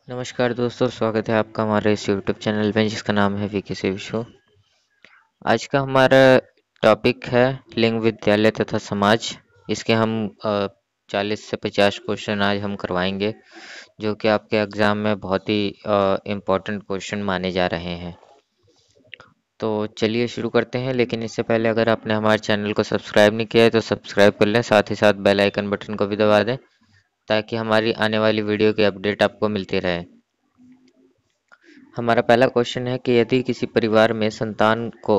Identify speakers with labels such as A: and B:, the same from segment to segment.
A: नमस्कार दोस्तों, स्वागत है आपका हमारे इस यूट्यूब चैनल में जिसका नाम है वीके से शो। आज का हमारा टॉपिक है लिंग विद्यालय तथा समाज। इसके हम 40 से 50 क्वेश्चन आज हम करवाएंगे, जो कि आपके एग्ज़ाम में बहुत ही इम्पोर्टेंट क्वेश्चन माने जा रहे हैं। तो चलिए शुरू करते हैं, लेकिन इससे पहले अगर आपने हमारे चैनल को सब्सक्राइब नहीं किया है तो सब्सक्राइब कर लें, साथ ही साथ बेल आइकन बटन को भी दबा दें ताकि हमारी आने वाली वीडियो की अपडेट आपको मिलती रहे। हमारा पहला क्वेश्चन है कि यदि किसी परिवार में संतान को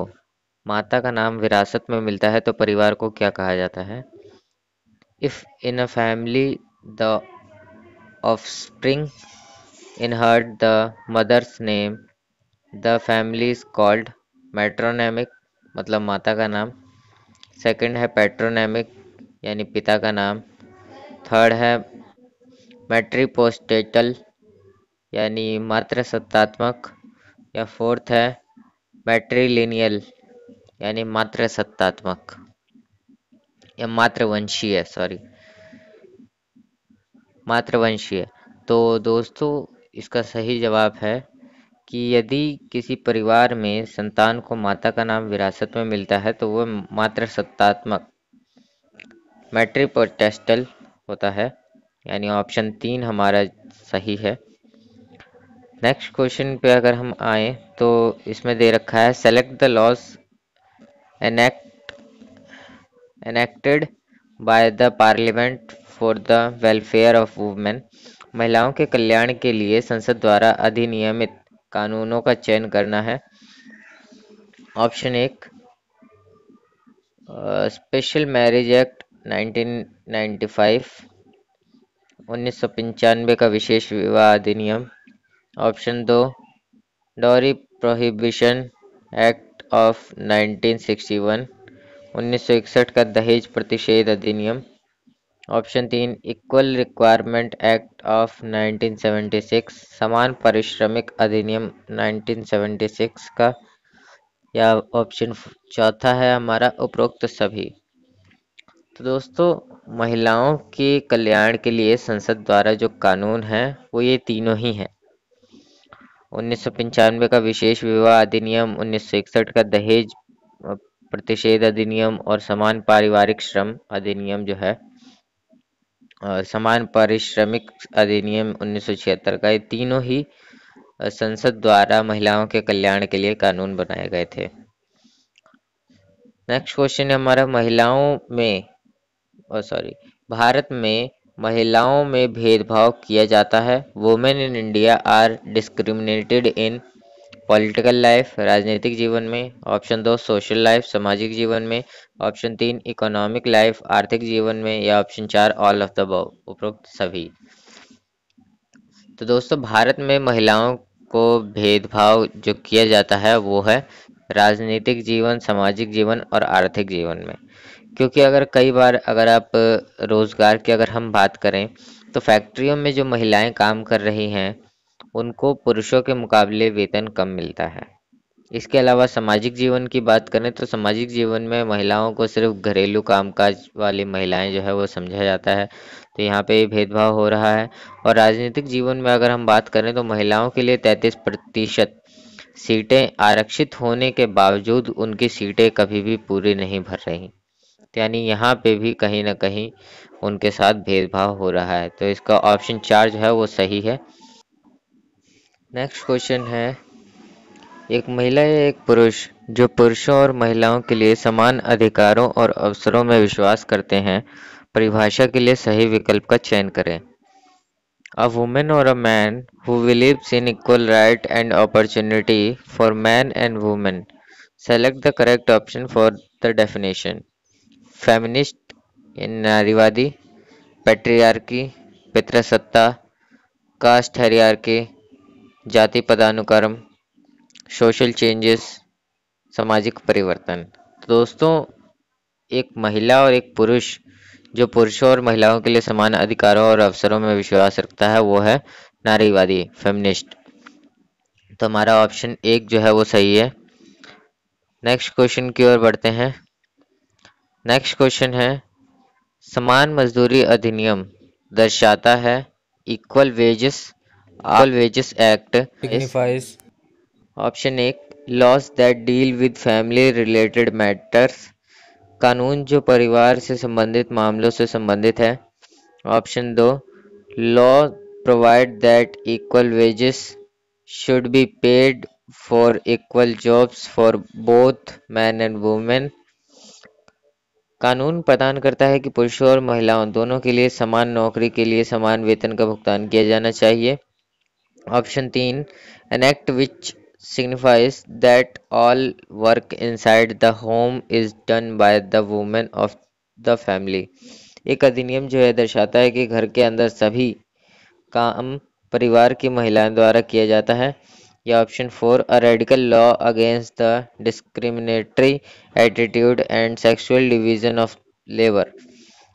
A: माता का नाम विरासत में मिलता है तो परिवार को क्या कहा जाता है? If in a family the offspring inherit the mother's name, the family is called मैट्रोनेमिक, मतलब माता का नाम। सेकंड है पैट्रोनेमिक, यानी पिता का नाम। थर्ड है मैट्रिपोस्टेटल, यानी मातृसत्तात्मक। या फोर्थ है मैट्रिलिनियल, यानी मातृसत्तात्मक या मातृवंशीय, सॉरी, मातृवंशीय। तो दोस्तों, इसका सही जवाब है कि यदि किसी परिवार में संतान को माता का नाम विरासत में मिलता है तो वह मातृसत्तात्मक मैट्रिपोटेस्टल होता है, यानी ऑप्शन 3 हमारा सही है। नेक्स्ट क्वेश्चन पे अगर हम आए तो इसमें दे रखा है select the laws enacted by the parliament for the welfare of women। महिलाओं के कल्याण के लिए संसद द्वारा अधिनियमित कानूनों का चयन करना है। ऑप्शन 1 स्पेशल मैरिज एक्ट 1995, 1995 का विशेष विवाह अधिनियम। Option 2 dowry prohibition act of 1961, 1961 का दहेज प्रतिषेध अधिनियम। Option 3 equal requirement act of 1976, समान पारिश्रमिक अधिनियम 1976 का। या ऑप्शन चौथा है हमारा उपरोक्त सभी। तो दोस्तों, महिलाओं के कल्याण के लिए संसद द्वारा जो कानून है वो ये तीनों ही हैं। 1995 का विशेष विवाह अधिनियम, 1961 का दहेज प्रतिषेध अधिनियम और समान पारिवारिक श्रम अधिनियम जो है, समान पारिश्रमिक अधिनियम 1976 का, ये तीनों ही संसद द्वारा महिलाओं के कल्याण के लिए कानून बनाए गए थे। नेक्स्ट क्वेश्चन है हमारा भारत में महिलाओं में भेदभाव किया जाता है। Women in India are discriminated in political life, राजनीतिक जीवन में। ऑप्शन 2 सोशल लाइफ, सामाजिक जीवन में। ऑप्शन 3 इकोनॉमिक लाइफ, आर्थिक जीवन में। या option 4 all of the above, उपरोक्त सभी। तो दोस्तों, भारत में महिलाओं को भेदभाव जो किया जाता है वो है राजनीतिक जीवन, सामाजिक जीवन और आर्थिक जीवन में। क्योंकि कई बार अगर आप रोजगार की अगर हम बात करें तो फैक्ट्रियों में जो महिलाएं काम कर रही हैं उनको पुरुषों के मुकाबले वेतन कम मिलता है। इसके अलावा सामाजिक जीवन की बात करें तो सामाजिक जीवन में महिलाओं को सिर्फ घरेलू कामकाज वाली महिलाएं जो है वो समझा जाता है, तो यहाँ पे भेदभाव हो रहा है। और राजनीतिक जीवन में अगर हम बात करें तो महिलाओं के लिए 33% सीटें आरक्षित होने के बावजूद उनकी सीटें कभी भी पूरी नहीं भर रही, यानी यहाँ पे भी कहीं ना कहीं उनके साथ भेदभाव हो रहा है। तो इसका ऑप्शन 4 जो है वो सही है। नेक्स्ट क्वेश्चन है एक महिला या एक पुरुष जो पुरुषों और महिलाओं के लिए समान अधिकारों और अवसरों में विश्वास करते हैं, परिभाषा के लिए सही विकल्प का चयन करें। A woman or a man who believes in equal right and opportunity for men and women. Select the correct option for the definition. Feminist, नारीवादी, पेट्रियार्की, पितृसत्ता, कास्ट हेरियार्की, जाति पदानुक्रम, सोशल चेंजेस, सामाजिक परिवर्तन। तो दोस्तों, एक महिला और एक पुरुष जो पुरुषों और महिलाओं के लिए समान अधिकारों और अवसरों में विश्वास रखता है वो है नारीवादी, फेमिनिस्ट। तो हमारा ऑप्शन 1 जो है वो सही है। नेक्स्ट क्वेश्चन की ओर बढ़ते हैं। नेक्स्ट क्वेश्चन है समान मजदूरी अधिनियम दर्शाता है equal wages all wages act
B: signifies
A: option एक laws that deal with family related matters कानून जो परिवार से संबंधित मामलों से संबंधित है। ऑप्शन दो law provide that equal wages should be paid for equal jobs for both man and women कानून प्रदान करता है कि पुरुषों और महिलाओं दोनों के लिए समान नौकरी के लिए समान वेतन का भुगतान किया जाना चाहिए। ऑप्शन तीन an act which signifies that all work inside the home is done by the women of the family एक अधिनियम जो है दर्शाता है कि घर के अंदर सभी काम परिवार की महिलाओं द्वारा किया जाता है। या option four a radical law against the discriminatory attitude and sexual division of labour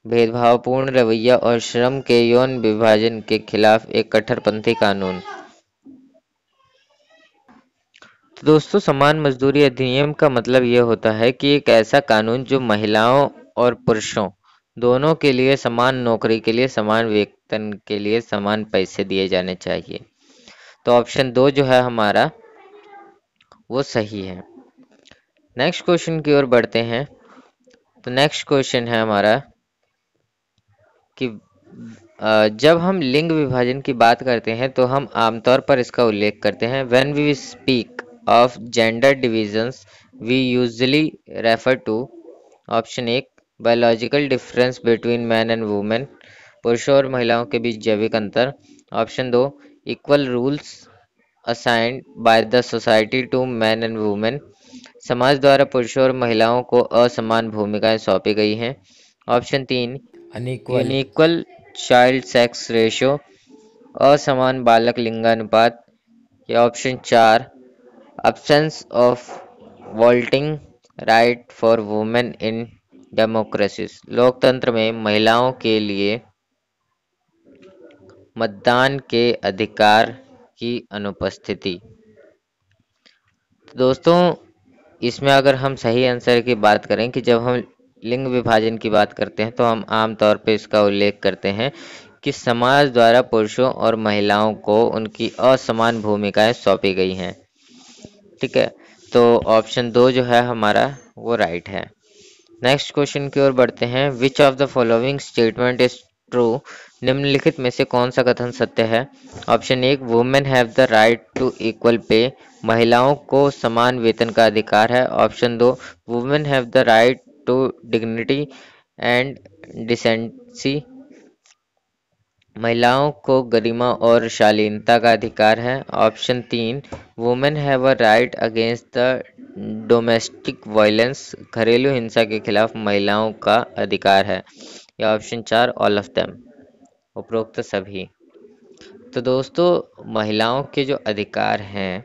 A: भेदभावपूर्ण रवैया और श्रम के यौन विभाजन के खिलाफ एक कट्टरपंथी कानून। तो दोस्तों समान मजदूरी अधिनियम का मतलब ये होता है कि एक ऐसा कानून जो महिलाओं और पुरुषों दोनों के लिए समान नौकरी के लिए समान वेतन के लिए समान पैसे दिए जाने चाहिए। तो ऑप्शन दो जो है हमारा वो सही है। नेक्स्ट क्वेश्चन की ओर बढ़ते हैं। तो नेक्स्ट क्वेश्चन है हमारा कि जब हम लिंग विभाजन की बात करते हैं तो हम आमतौर पर इसका उल्लेख करते हैं when we speak of gender divisions we usually refer to option एक biological difference between man and women पुरुषों और महिलाओं के बीच जैविक अंतर। ऑप्शन दो equal rules assigned by the society to man and women समाज द्वारा पुरुषों और महिलाओं को असमान भूमिकाएं सौंपी गई हैं। ऑप्शन तीन
B: unequal
A: यूनिक्वल चाइल्ड सेक्स रेशियो असमान बालक लिंगानुपात। या ऑप्शन चार absence of voting right for women in democracies लोकतंत्र में महिलाओं के लिए मतदान के अधिकार की अनुपस्थिति। तो दोस्तों इसमें अगर हम सही आंसर की बात करें कि जब हम लिंग विभाजन की बात करते हैं तो हम आम तौर पे इसका उल्लेख करते हैं कि समाज द्वारा पुरुषों और महिलाओं को उनकी असमान भूमिकाएं सौंपी गई हैं। ठीक है, तो ऑप्शन दो जो है हमारा वो राइट है। नेक्स्ट क्वेश्चन की ओर बढ़ते हैं। विच of the following statement is true निम्नलिखित में से कौन सा कथन सत्य है। ऑप्शन एक women have the right to equal pay महिलाओं को समान वेतन का अधिकार है। ऑप्शन दो women have the right to dignity and decency महिलाओं को गरिमा और शालीनता का अधिकार है। ऑप्शन तीन women have a right against the domestic violence घरेलू हिंसा के खिलाफ महिलाओं का अधिकार है। या ऑप्शन चार ऑल ऑफ देम उपरोक्त सभी। तो दोस्तों महिलाओं के जो अधिकार हैं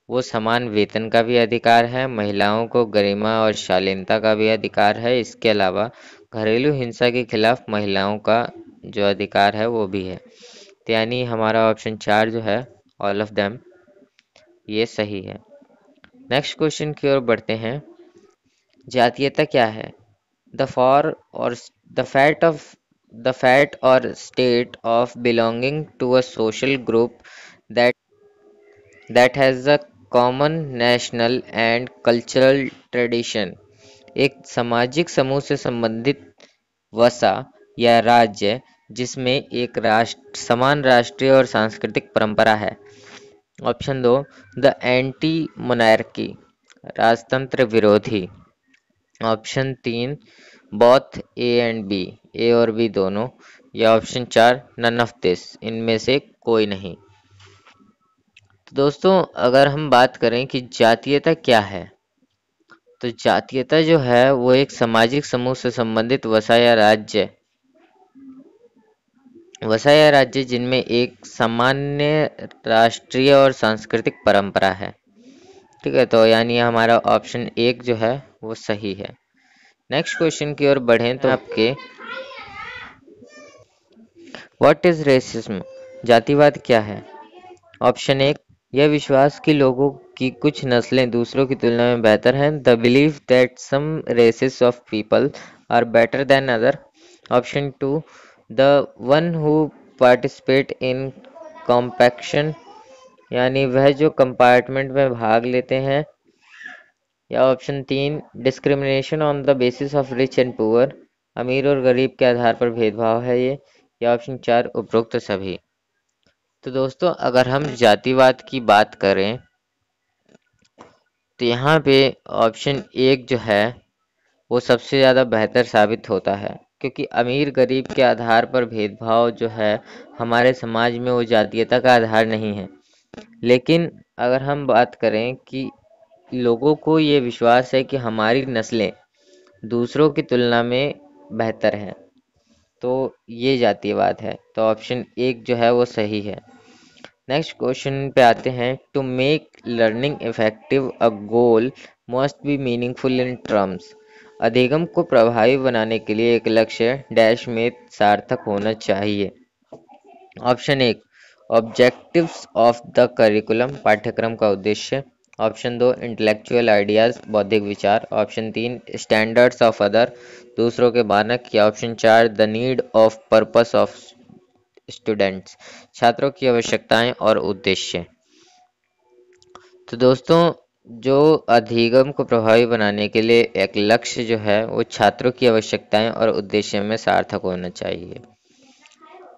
A: वो समान वेतन का भी अधिकार है महिलाओं को गरिमा और शालीनता का भी अधिकार है इसके अलावा घरेलू हिंसा के खिलाफ महिलाओं का जो अधिकार है वो भी है। तो यानी हमारा ऑप्शन चार जो है ऑल ऑफ देम ये सही है। नेक्स्ट क्वेश्चन की ओर बढ़ते हैं। जातीयता क्या है। द फॉर और the fact of the fact और state of belonging to a social group that that has a common national and cultural tradition एक सामाजिक समूह से संबंधित वसा या राज्य जिसमें एक राष्ट्र समान राष्ट्रीय और सांस्कृतिक परंपरा है। ऑप्शन दो द एंटी मोनार्की राजतंत्र विरोधी। ऑप्शन तीन बोथ ए एंड बी ए और बी दोनों। या ऑप्शन चार नन ऑफ दिस इनमें से कोई नहीं। तो दोस्तों अगर हम बात करें कि जातीयता क्या है तो जातीयता जो है वो एक सामाजिक समूह से संबंधित वसा या राज्य जिनमें एक सामान्य राष्ट्रीय और सांस्कृतिक परंपरा है। ठीक है, तो यानी हमारा ऑप्शन एक जो है वो सही है। नेक्स्ट क्वेश्चन की ओर बढ़ें तो आपके व्हाट इज रेसिज्म जातिवाद क्या है। ऑप्शन एक यह विश्वास कि लोगों की कुछ नस्लें दूसरों की तुलना में बेहतर हैं the believe that some races of people are better than other. Option two the one who participate in compaction यानी वह जो कंपार्टमेंट में भाग लेते हैं, या option 3 discrimination on the basis of rich and poor, अमीर और गरीब के आधार पर भेदभाव है ये, या ऑप्शन 4 उपरोक्त सभी। तो दोस्तों अगर हम जातिवाद की बात करें तो यहाँ पे ऑप्शन 1 जो है वो सबसे ज़्यादा बेहतर साबित होता है, क्योंकि अमीर गरीब के आधार पर भेदभाव जो है हमारे समाज में वो जातीयता का आधार नहीं है। लेकिन अगर हम बात करें कि लोगों को ये विश्वास है कि हमारी नस्लें दूसरों की तुलना में बेहतर हैं, तो ये जातीयवाद है। तो ऑप्शन 1 जो है वो सही है। नेक्स्ट क्वेश्चन पे आते हैं। To make learning effective a goal must be meaningful in terms. अधिगम को प्रभावी बनाने के लिए एक लक्ष्य डैश में सार्थक होना चाहिए। Option 1 objectives of the curriculum, पाठ्यक्रम का उद्देश्य। ऑप्शन 2 इंटेलेक्चुअल आइडियाज, बौद्धिक विचार। ऑप्शन 3 स्टैंडर्ड्स ऑफ अदर, दूसरों के मानक। या option 4 the need of purpose of students, छात्रों की आवश्यकताएं और उद्देश्य। तो दोस्तों जो अधिगम को प्रभावी बनाने के लिए एक लक्ष्य जो है वो छात्रों की आवश्यकताएं और उद्देश्य में सार्थक होना चाहिए।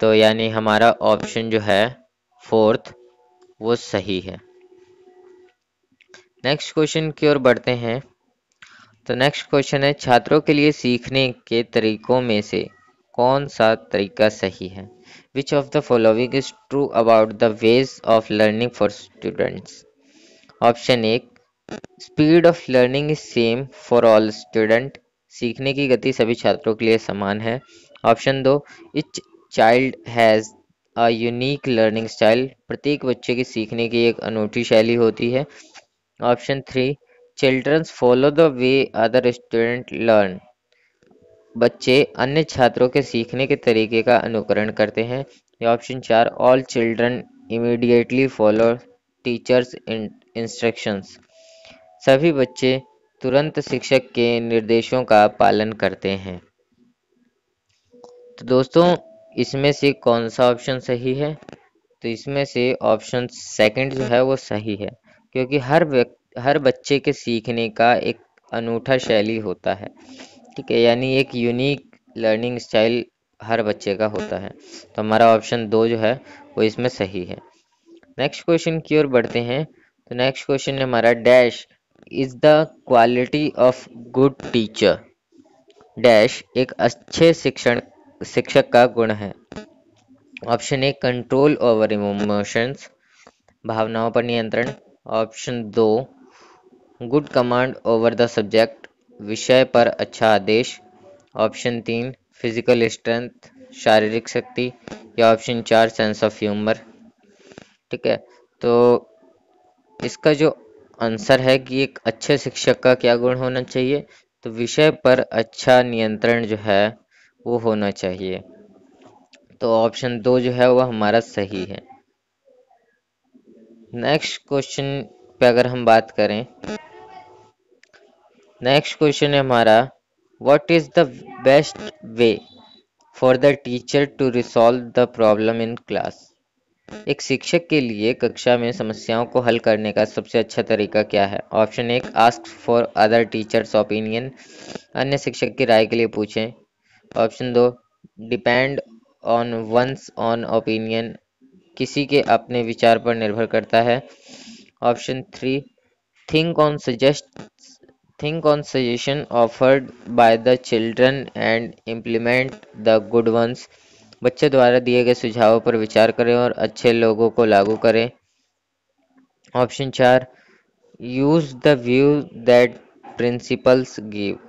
A: तो यानी हमारा ऑप्शन जो है फोर्थ वो सही है। नेक्स्ट क्वेश्चन की ओर बढ़ते हैं। तो नेक्स्ट क्वेश्चन है छात्रों के लिए सीखने के तरीकों में से कौन सा तरीका सही है। Which of the following is true about the ways of learning for students. Option 1 speed of learning is same for all student, सीखने की गति सभी छात्रों के लिए समान है। Option 2 etch child has a unique learning style, प्रत्येक बच्चे की सीखने की एक अनूठी शैली होती है। Option 3 childrens follow the way other student learn, बच्चे अन्य छात्रों के सीखने के तरीके का अनुकरण करते हैं। या option 4 all children immediately follow teachers instructions, सभी बच्चे तुरंत शिक्षक के निर्देशों का पालन करते हैं। तो दोस्तों इसमें से कौन सा ऑप्शन सही है। तो इसमें से ऑप्शन सेकंड जो है वो सही है, क्योंकि हर बच्चे के सीखने का एक अनूठा शैली होता है। ठीक है, यानी एक यूनिक लर्निंग स्टाइल हर बच्चे का होता है। तो हमारा ऑप्शन 2 जो है वो इसमें सही है। नेक्स्ट क्वेश्चन की ओर बढ़ते हैं। तो नेक्स्ट क्वेश्चन है हमारा dash is the quality of good teacher, dash एक अच्छे शिक्षक का गुण है। ऑप्शन 1 कंट्रोल ओवर इमोशंस, भावनाओं पर नियंत्रण। Option 2 good command over the subject, विषय पर अच्छा आदेश। ऑप्शन 3 फिजिकल स्ट्रेंथ, शारीरिक शक्ति। या ऑप्शन 4 सेंस ऑफ ह्यूमर। ठीक है, तो इसका जो आंसर है कि एक अच्छे शिक्षक का क्या गुण होना चाहिए, तो विषय पर अच्छा नियंत्रण जो है वो होना चाहिए। तो ऑप्शन 2 जो है वो हमारा सही है। नेक्स्ट क्वेश्चन पे अगर हम बात करें, नेक्स्ट क्वेश्चन है हमारा what is the best way for the teacher to resolve the problem in class. एक शिक्षक के लिए कक्षा में समस्याओं को हल करने का सबसे अच्छा तरीका क्या है। Option 1 ask for other teachers opinion, अन्य शिक्षक की राय के लिए पूछें। Option 2 depend on ones on opinion, किसी के अपने विचार पर निर्भर करता है। Option 3 think on suggestion offered by the children and implement the good ones, बच्चे द्वारा दिए गए सुझावों पर विचार करें और अच्छे लोगों को लागू करें। Option 4 use the view that principles give,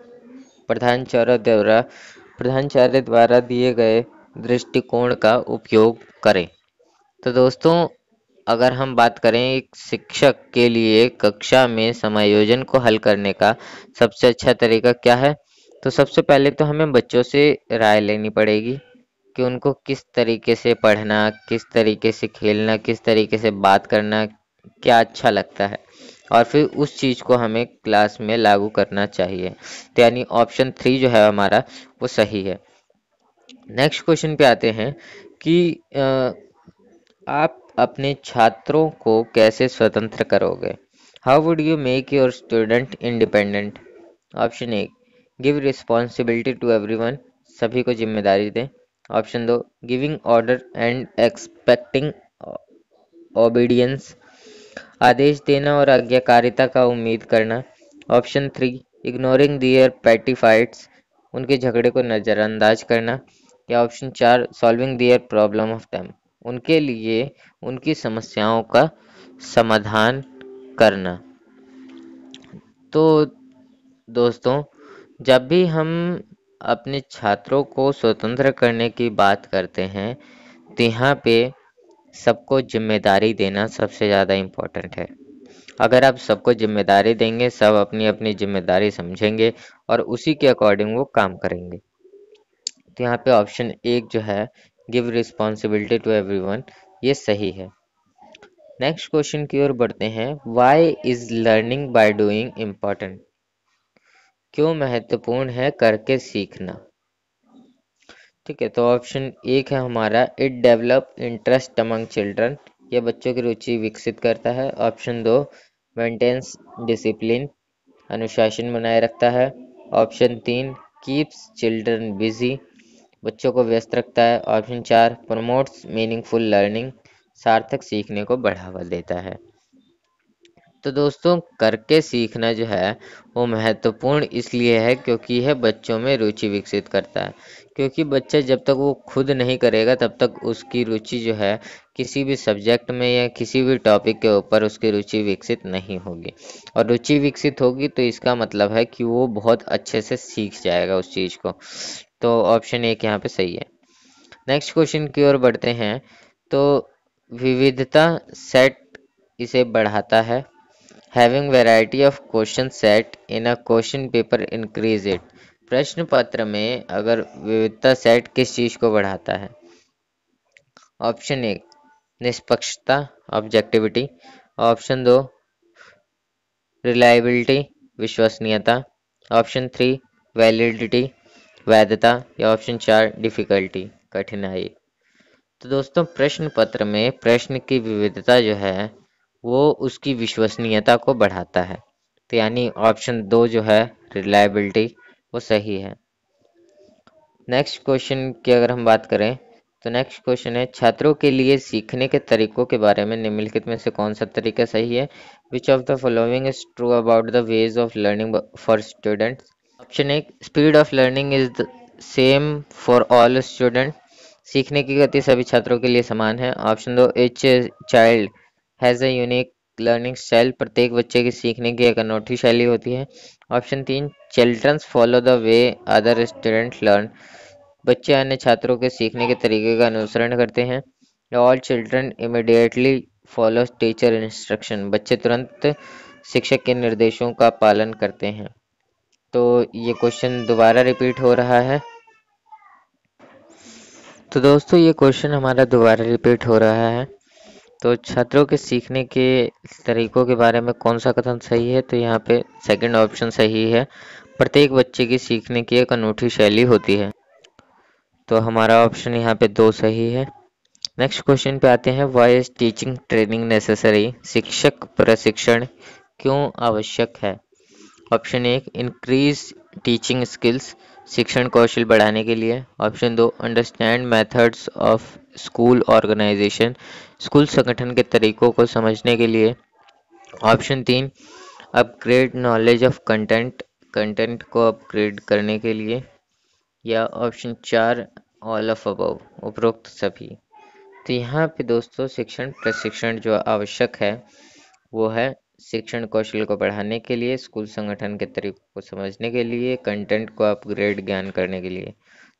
A: प्रधानाचार्य द्वारा दिए गए दृष्टिकोण का उपयोग करें। तो दोस्तों अगर हम बात करें एक शिक्षक के लिए कक्षा में समायोजन को हल करने का सबसे अच्छा तरीका क्या है, तो सबसे पहले तो हमें बच्चों से राय लेनी पड़ेगी कि उनको किस तरीके से पढ़ना, किस तरीके से खेलना, किस तरीके से बात करना क्या अच्छा लगता है, और फिर उस चीज़ को हमें क्लास में लागू करना चाहिए। तो यानी ऑप्शन 3 जो है हमारा वो सही है। नेक्स्ट क्वेश्चन पे आते हैं कि आप अपने छात्रों को कैसे स्वतंत्र करोगे? How would you make your student independent? Option A, give responsibility to everyone, सभी को जिम्मेदारी दें। ऑप्शन दो, giving order and expecting obedience, आदेश देना और आज्ञाकारिता का उम्मीद करना। ऑप्शन थ्री, इग्नोरिंग दियर पेटी फाइट्स, उनके झगड़े को नज़रअंदाज करना। या ऑप्शन चार, solving their problem of time, उनके लिए उनकी समस्याओं का समाधान करना। तो दोस्तों, जब भी हम अपने छात्रों को स्वतंत्र करने की बात करते हैं तो यहाँ पे सबको जिम्मेदारी देना सबसे ज़्यादा इम्पोर्टेंट है। अगर आप सबको जिम्मेदारी देंगे, सब अपनी अपनी जिम्मेदारी समझेंगे और उसी के अकॉर्डिंग वो काम करेंगे। तो यहाँ पे ऑप्शन एक जो है, गिव रिस्पॉन्सिबिलिटी टू एवरीवन, ये सही है। नेक्स्ट क्वेश्चन की ओर बढ़ते हैं। Why is learning by doing important? क्यों महत्वपूर्ण है करके सीखना? ठीक है, तो ऑप्शन एक है हमारा, it develop interest among children, ये बच्चों की रुचि विकसित करता है। ऑप्शन दो, मेंटेन्स डिसिप्लिन, अनुशासन बनाए रखता है। ऑप्शन तीन, कीप्स चिल्ड्रन बिजी, बच्चों को व्यस्त रखता है। ऑप्शन चार, प्रमोट्स मीनिंगफुल लर्निंग, सार्थक सीखने को बढ़ावा देता है। तो दोस्तों, करके सीखना जो है वो महत्वपूर्ण इसलिए है क्योंकि यह बच्चों में रुचि विकसित करता है। क्योंकि बच्चा जब तक वो खुद नहीं करेगा तब तक उसकी रुचि जो है किसी भी सब्जेक्ट में या किसी भी टॉपिक के ऊपर उसकी रुचि विकसित नहीं होगी। और रुचि विकसित होगी तो इसका मतलब है कि वो बहुत अच्छे से सीख जाएगा उस चीज़ को। तो ऑप्शन एक यहाँ पे सही है। नेक्स्ट क्वेश्चन की ओर बढ़ते हैं। तो विविधता सेट इसे बढ़ाता है। Having variety of question set in a question paper increase it, प्रश्न पत्र में अगर विविधता सेट किस चीज को बढ़ाता है? ऑप्शन एक, निष्पक्षता ऑब्जेक्टिविटी। ऑप्शन दो, रिलायबिलिटी विश्वसनीयता। ऑप्शन थ्री, वैलिडिटी वैधता। या ऑप्शन चार, डिफिकल्टी कठिनाई। तो दोस्तों, प्रश्न पत्र में प्रश्न की विविधता जो है वो उसकी विश्वसनीयता को बढ़ाता है। तो यानी ऑप्शन दो जो है, रिलायबिलिटी, वो सही है। नेक्स्ट क्वेश्चन की अगर हम बात करें तो नेक्स्ट क्वेश्चन है, छात्रों के लिए सीखने के तरीकों के बारे में निम्नलिखित में से कौन सा तरीका सही है? Which of the following is true about the ways of learning for students? Option एक, speed of learning is the same for all student, सीखने की गति सभी छात्रों के लिए समान है। ऑप्शन दो, each child has a unique learning style, प्रत्येक बच्चे की सीखने की एक अनोखी शैली होती है। ऑप्शन तीन, childrens follow the way other student learn, बच्चे अन्य छात्रों के सीखने के तरीके का अनुसरण करते हैं। All children immediately follow teacher instruction, बच्चे तुरंत शिक्षक के निर्देशों का पालन करते हैं। तो ये क्वेश्चन दोबारा रिपीट हो रहा है। तो दोस्तों, ये क्वेश्चन हमारा दोबारा रिपीट हो रहा है। तो छात्रों के सीखने के तरीकों के बारे में कौन सा कथन सही है? तो यहाँ पे सेकंड ऑप्शन सही है, प्रत्येक बच्चे की सीखने की एक अनूठी शैली होती है। तो हमारा ऑप्शन यहाँ पे दो सही है। नेक्स्ट क्वेश्चन पे आते हैं, why is teaching training necessary, शिक्षक प्रशिक्षण क्यों आवश्यक है? ऑप्शन एक, इंक्रीज टीचिंग स्किल्स, शिक्षण कौशल बढ़ाने के लिए। ऑप्शन दो, understand methods of school organisation, school संगठन के तरीकों को समझने के लिए। ऑप्शन तीन, upgrade knowledge of content, content को अपग्रेड करने के लिए। या ऑप्शन चार, ऑल ऑफ अबव, उपरोक्त सभी। तो यहाँ पे दोस्तों, शिक्षण प्रशिक्षण जो आवश्यक है वो है शिक्षण कौशल को बढ़ाने के लिए, स्कूल संगठन के तरीकों को समझने के लिए, कंटेंट को अपग्रेड ज्ञान करने के लिए।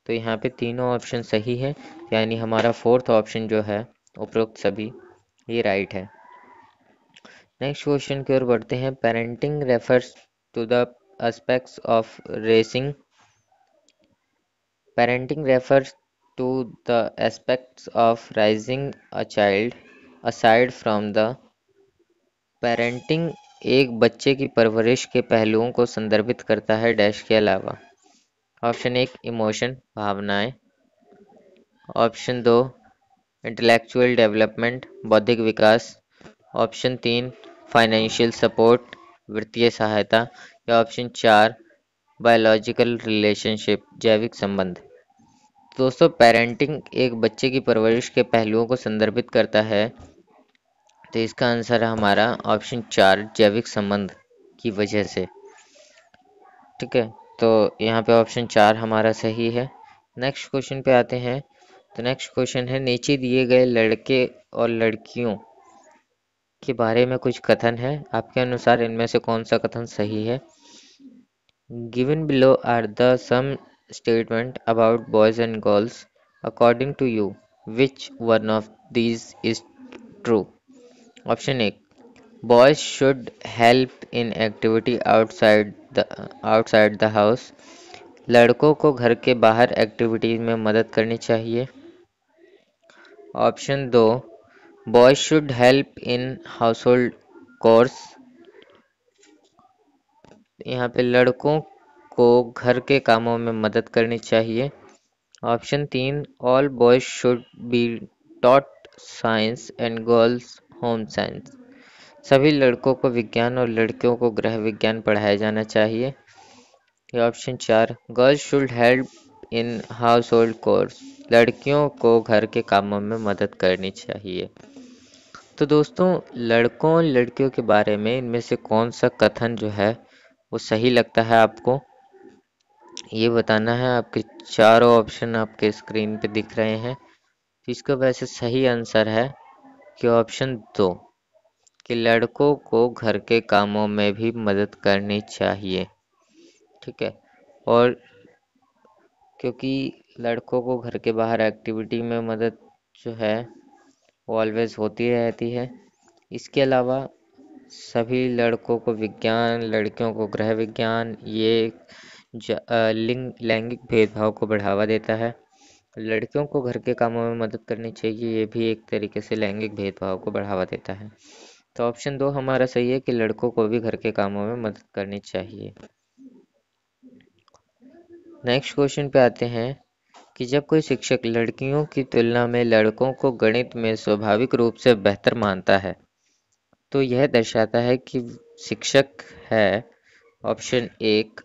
A: तो यहाँ पे तीनों ऑप्शन सही है, यानी हमारा फोर्थ ऑप्शन जो है, उपरोक्त सभी, ये राइट है। नेक्स्ट क्वेश्चन की ओर बढ़ते हैं। Parenting refers to the aspects of racing, parenting refers to the aspects of raising a child aside from the, पेरेंटिंग एक बच्चे की परवरिश के पहलुओं को संदर्भित करता है डैश के अलावा। ऑप्शन एक, इमोशन भावनाएं। ऑप्शन दो, इंटेलेक्चुअल डेवलपमेंट, बौद्धिक विकास। ऑप्शन 3 फाइनेंशियल सपोर्ट, वित्तीय सहायता। या ऑप्शन 4 बायोलॉजिकल रिलेशनशिप, जैविक संबंध। दोस्तों, पेरेंटिंग एक बच्चे की परवरिश के पहलुओं को संदर्भित करता है, तो इसका आंसर है हमारा ऑप्शन 4 जैविक संबंध की वजह से। ठीक है, तो यहाँ पे ऑप्शन 4 हमारा सही है। नेक्स्ट क्वेश्चन पे आते हैं। तो नेक्स्ट क्वेश्चन है, नीचे दिए गए लड़के और लड़कियों के बारे में कुछ कथन है, आपके अनुसार इनमें से कौन सा कथन सही है। Given below are the some statement about boys and girls, according to you which one of these is true. Option 1 boys should help in activity outside the house, लड़कों को घर के बाहर एक्टिविटीज में मदद करनी चाहिए। Option 2 boys should help in household course, यहाँ पे लड़कों को घर के कामों में मदद करनी चाहिए। Option 3 all boys should be taught science and girls home science, सभी लड़कों को विज्ञान और लड़कियों को गृह विज्ञान पढ़ाया जाना चाहिए। या option 4 girls should help in house hold course, लड़कियों को घर के कामों में मदद करनी चाहिए। तो दोस्तों, लड़कों और लड़कियों के बारे में इनमें से कौन सा कथन जो है वो सही लगता है आपको, ये बताना है। आपके चारों ऑप्शन आपके स्क्रीन पे दिख रहे हैं। तो इसका वैसे सही आंसर है कि ऑप्शन 2 कि लड़कों को घर के कामों में भी मदद करनी चाहिए। ठीक है, और क्योंकि लड़कों को घर के बाहर एक्टिविटी में मदद जो है वो ऑलवेज होती रहती है। इसके अलावा सभी लड़कों को विज्ञान, लड़कियों को गृह विज्ञान, ये लैंगिक भेदभाव को बढ़ावा देता है। लड़कियों को घर के कामों में मदद करनी चाहिए, ये भी एक तरीके से लैंगिक भेदभाव को बढ़ावा देता है। तो ऑप्शन 2 हमारा सही है कि लड़कों को भी घर के कामों में मदद करनी चाहिए। नेक्स्ट क्वेश्चन पे आते हैं कि जब कोई शिक्षक लड़कियों की तुलना में लड़कों को गणित में स्वाभाविक रूप से बेहतर मानता है, तो यह दर्शाता है कि शिक्षक है। Option 1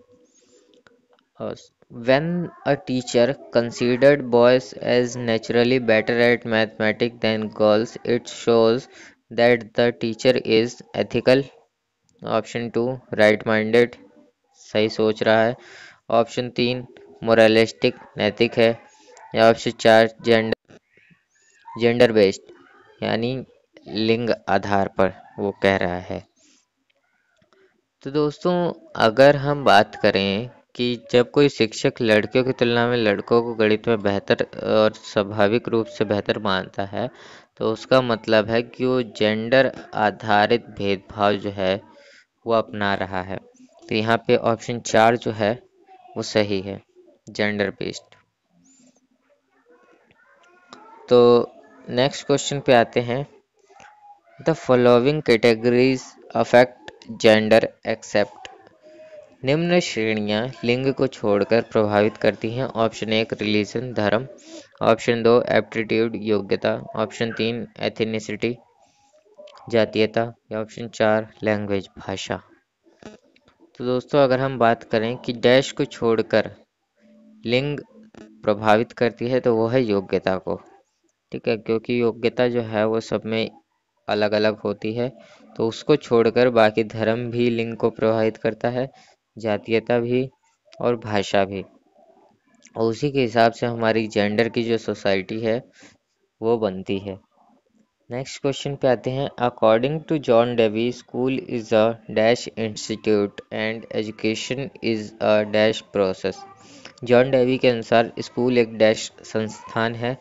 A: when a teacher considered boys as naturally better at mathematics than girls, it shows that the teacher is ethical. Option 2 right minded, सही सोच रहा है। ऑप्शन 3 मोरलिस्टिक, नैतिक है। या ऑप्शन 4 जेंडर बेस्ड, यानी लिंग आधार पर वो कह रहा है। तो दोस्तों, अगर हम बात करें कि जब कोई शिक्षक लड़कियों की तुलना में लड़कों को गणित में बेहतर और स्वाभाविक रूप से बेहतर मानता है, तो उसका मतलब है कि वो जेंडर आधारित भेदभाव जो है वो अपना रहा है। तो यहाँ पे ऑप्शन 4 जो है वो सही है, जेंडर बेस्ड। तो नेक्स्ट क्वेश्चन पे आते हैं। The following categories affect gender except, निम्न श्रेणियां लिंग को छोड़कर प्रभावित करती हैं। ऑप्शन 1 रिलीजन, धर्म। ऑप्शन 2 एप्टीट्यूड, योग्यता। ऑप्शन 3 एथिनिसिटी, जातीयता। या ऑप्शन 4 लैंग्वेज, भाषा। तो दोस्तों, अगर हम बात करें कि डैश को छोड़कर लिंग प्रभावित करती है, तो वो है योग्यता को। ठीक है, क्योंकि योग्यता जो है वो सब में अलग अलग होती है, तो उसको छोड़कर बाकी धर्म भी लिंग को प्रभावित करता है, जातीयता भी और भाषा भी। और उसी के हिसाब से हमारी जेंडर की जो सोसाइटी है वो बनती है। नेक्स्ट क्वेश्चन पे आते हैं। According to John Dewey, school is a dash institute and education is a dash process. John Dewey के अनुसार स्कूल एक डैश संस्थान है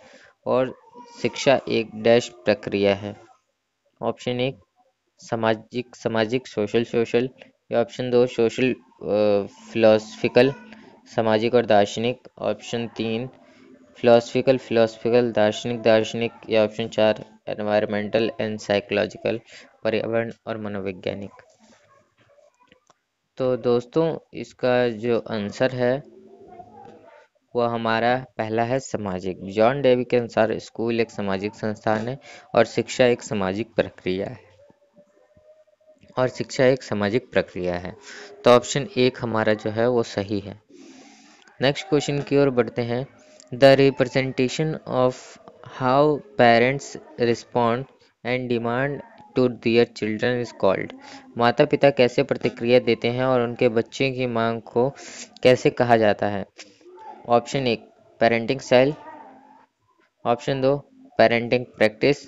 A: और शिक्षा एक डैश प्रक्रिया है। ऑप्शन 1 सामाजिक सामाजिक सोशल सोशल। या ऑप्शन 2 सोशल फिलोसफिकल, सामाजिक और दार्शनिक। ऑप्शन 3 फिलोसफिकल फिलोसफिकल, दार्शनिक दार्शनिक। या ऑप्शन 4 एनवायरमेंटल एंड साइकोलॉजिकल, पर्यावरण और मनोवैज्ञानिक। तो दोस्तों, इसका जो आंसर है वह हमारा पहला है सामाजिक। जॉन डेवी के अनुसार स्कूल एक सामाजिक संस्थान है और शिक्षा एक सामाजिक प्रक्रिया है। तो ऑप्शन एक हमारा जो है वो सही है। नेक्स्ट क्वेश्चन की ओर बढ़ते हैं। The representation of how parents respond and demand to their children is called. माता पिता कैसे प्रतिक्रिया देते हैं और उनके बच्चे की मांग को कैसे कहा जाता है। ऑप्शन एक पेरेंटिंग स्टाइल, ऑप्शन दो पेरेंटिंग प्रैक्टिस,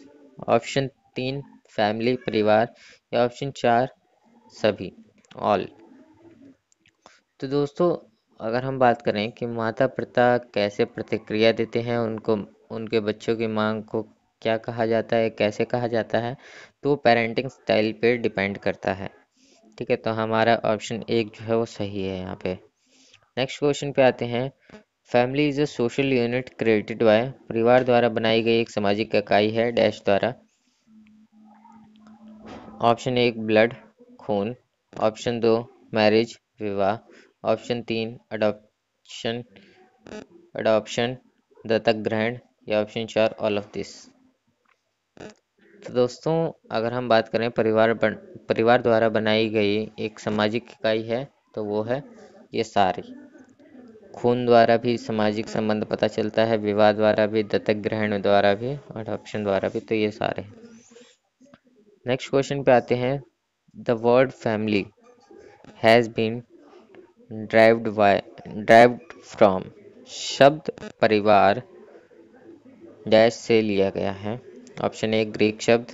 A: ऑप्शन तीन फैमिली परिवार, या ऑप्शन चार सभी ऑल। तो दोस्तों, अगर हम बात करें कि माता पिता कैसे प्रतिक्रिया देते हैं, उनको उनके बच्चों की मांग को क्या कहा जाता है, कैसे कहा जाता है, तो पेरेंटिंग स्टाइल पे डिपेंड करता है। ठीक है, तो हमारा ऑप्शन एक जो है वो सही है यहाँ पे। नेक्स्ट क्वेश्चन पे आते हैं। Family is a social unit created by, परिवार द्वारा बनाई गई एक सामाजिक इकाई है डैश द्वारा। ऑप्शन एक ब्लड खून, ऑप्शन दो मैरिज विवाह, ऑप्शन तीन अडॉप्शन अडॉप्शन दत्तक ग्रहण, या ऑप्शन चार ऑल ऑफ दिस। तो दोस्तों, अगर हम बात करें परिवार द्वारा बनाई गई एक सामाजिक इकाई है तो वो है ये सारी। खून द्वारा भी सामाजिक संबंध पता चलता है, विवाह द्वारा भी, दत्तक ग्रहण द्वारा भी, अडॉप्शन द्वारा भी, तो ये सारे। नेक्स्ट क्वेश्चन पे आते हैं। The word family has been derived from, शब्द परिवार डैश से लिया गया है। ऑप्शन एक ग्रीक शब्द,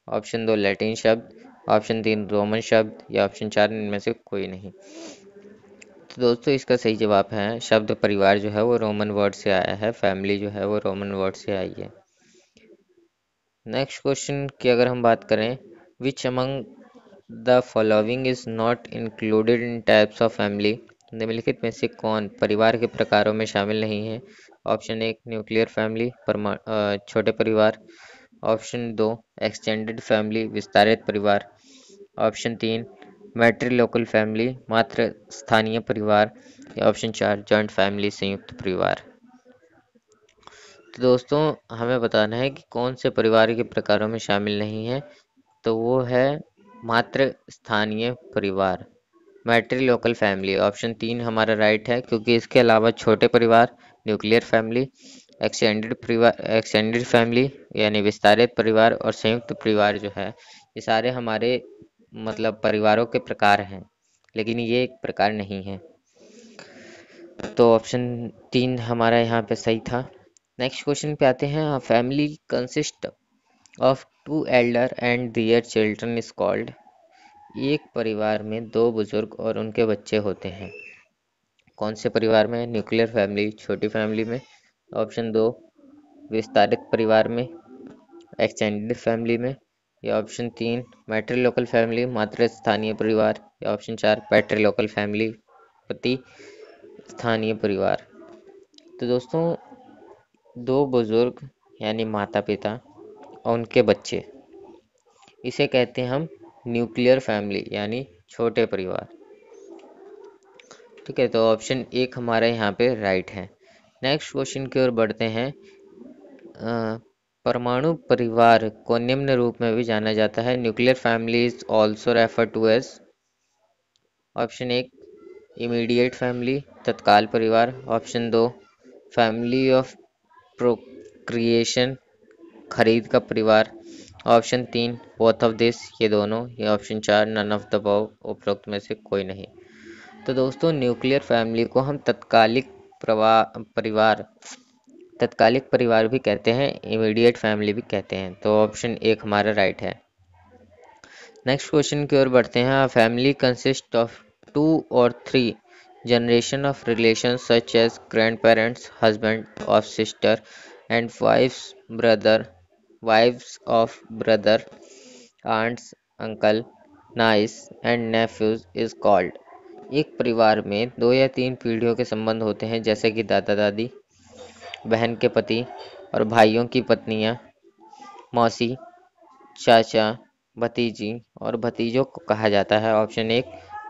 A: ऑप्शन दो लैटिन शब्द, ऑप्शन तीन रोमन शब्द, या ऑप्शन चार इनमें से कोई नहीं। तो दोस्तों, इसका सही जवाब है शब्द परिवार जो है वो रोमन वर्ड से आया है, फैमिली जो है वो रोमन वर्ड से आई है। नेक्स्ट क्वेश्चन की अगर हम बात करें, विच among the following is not included in types of family, निम्नलिखित में से कौन परिवार के प्रकारों में शामिल नहीं है। ऑप्शन एक न्यूक्लियर फैमिली, छोटे परिवार, ऑप्शन दो एक्सटेंडेड फैमिली विस्तारित परिवार, ऑप्शन तीन मैट्रिलोकल फैमिली मात्र स्थानीय परिवार, या ऑप्शन चार जॉइंट फैमिली संयुक्त परिवार। तो दोस्तों, हमें बताना है कि कौन से परिवार के प्रकारों में शामिल नहीं है, तो वो है मात्र स्थानीय परिवार, मैट्रिलोकल फैमिली। ऑप्शन तीन हमारा राइट है, क्योंकि इसके अलावा छोटे परिवार, न्यूक्लियर फैमिली, एक्सटेंडेड फैमिली यानी विस्तारित परिवार, और संयुक्त परिवार जो है, ये सारे हमारे मतलब परिवारों के प्रकार हैं, लेकिन ये एक प्रकार नहीं है। तो ऑप्शन तीन हमारा यहाँ पे सही था। नेक्स्ट क्वेश्चन पे आते हैं। Family consist of two elder and their children is called. एक परिवार में दो बुजुर्ग और उनके बच्चे होते हैं। कौन से परिवार में? न्यूक्लियर फैमिली छोटी फैमिली में, ऑप्शन दो विस्तारित परिवार में एक्सटेंडेड फैमिली में, या ऑप्शन तीन मैट्रिलोकल फैमिली मात्र स्थानीय परिवार, या ऑप्शन चार पैट्रिलोकल फैमिली पति स्थानीय परिवार। तो दोस्तों, दो बुजुर्ग यानी माता पिता और उनके बच्चे, इसे कहते हैं हम न्यूक्लियर फैमिली यानी छोटे परिवार। ठीक है, तो ऑप्शन एक हमारा यहाँ पे राइट है। नेक्स्ट क्वेश्चन की ओर बढ़ते हैं। परमाणु परिवार को निम्न रूप में भी जाना जाता है। Nuclear family is also refer to as. Option एक इमीडिएट फैमिली तत्काल परिवार, ऑप्शन दो फैमिली ऑफ प्रोक्रिएशन खरीद का परिवार, ऑप्शन तीन बोथ ऑफ दिस ये दोनों, या ऑप्शन चार नन ऑफ द अबव उपरोक्त में से कोई नहीं। तो दोस्तों, न्यूक्लियर फैमिली को हम तत्कालिक परिवार भी कहते हैं, इमीडिएट फैमिली भी कहते हैं। तो ऑप्शन एक हमारा राइट है। नेक्स्ट क्वेश्चन की ओर बढ़ते हैं। फैमिली कंसिस्ट ऑफ टू और three generation of relation such as grandparents, husband of sister and wifes of brother, aunts uncle, niece and nephews is called. एक परिवार में दो या तीन पीढ़ियों के संबंध होते हैं, जैसे कि दादा दादी, बहन के पति और भाइयों की पत्नियां, मौसी, चाचा, भतीजी और भतीजों को कहा जाता है। ऑप्शन एक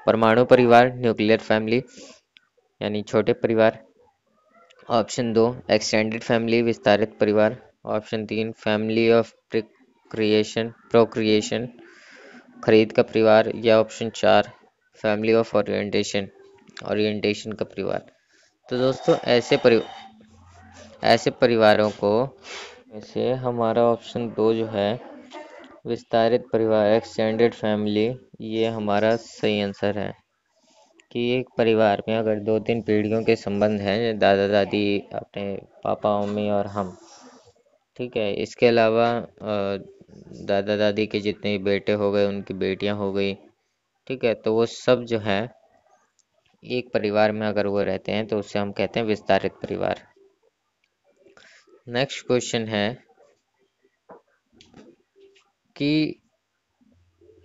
A: परमाणु परिवार न्यूक्लियर फैमिली यानी छोटे परिवार, ऑप्शन 2 एक्सटेंडेड फैमिली विस्तारित परिवार। ऑप्शन 3 फैमिली ऑफ प्रोक्रिएशन खरीद का परिवार। या ऑप्शन 4 फैमिली ऑफ ओरिएंटेशन का परिवार। तो दोस्तों ऐसे परिवारों को ऐसे हमारा ऑप्शन 2 जो है विस्तारित परिवार एक्सटेंडेड फैमिली, ये हमारा सही आंसर है कि एक परिवार में अगर 2-3 पीढ़ियों के संबंध हैं, दादा दादी, अपने पापा मम्मी और हम, ठीक है, इसके अलावा दादा दादी के जितने बेटे हो गए, उनकी बेटियां हो गई, ठीक है, तो वो सब जो है एक परिवार में अगर वो रहते हैं तो उससे हम कहते हैं विस्तारित परिवार। नेक्स्ट क्वेश्चन है कि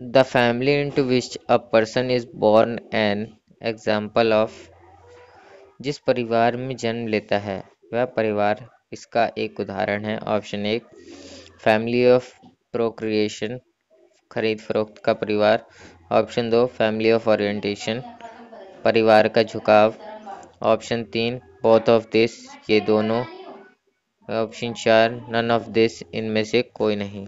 A: the family into which a person is born an example of, जिस परिवार में जन्म लेता है वह परिवार इसका एक उदाहरण है। ऑप्शन 1 फैमिली ऑफ प्रोक्रिएशन खरीद फरोख्त का परिवार। ऑप्शन 2 फैमिली ऑफ ओरिएंटेशन परिवार का झुकाव। ऑप्शन 3 बोथ ऑफ दिस ये दोनों। ऑप्शन 4 नन ऑफ दिस इनमें से कोई नहीं।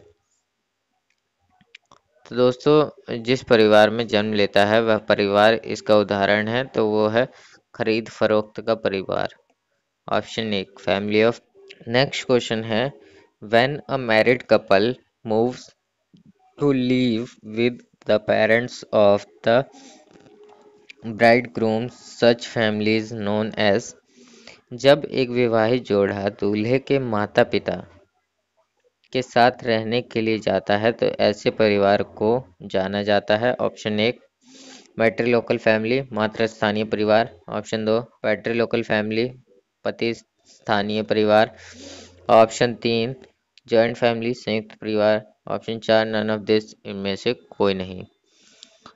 A: तो दोस्तों जिस परिवार में जन्म लेता है वह परिवार इसका उदाहरण है, तो वो है खरीद फरोख्त का परिवार। Option 1 family of. Next question है when a married couple moves to live with the parents of the bridegroom such family is known as, जब एक विवाहित जोड़ा दूल्हे के माता पिता के साथ रहने के लिए जाता है तो ऐसे परिवार को जाना जाता है। ऑप्शन 1 मैट्रिलोकल फैमिली मातृ स्थानीय परिवार। ऑप्शन 2 पैट्रिलोकल फैमिली पति स्थानीय परिवार। ऑप्शन 3 जॉइंट फैमिली संयुक्त परिवार। ऑप्शन 4 नन ऑफ दिस इनमें से कोई नहीं।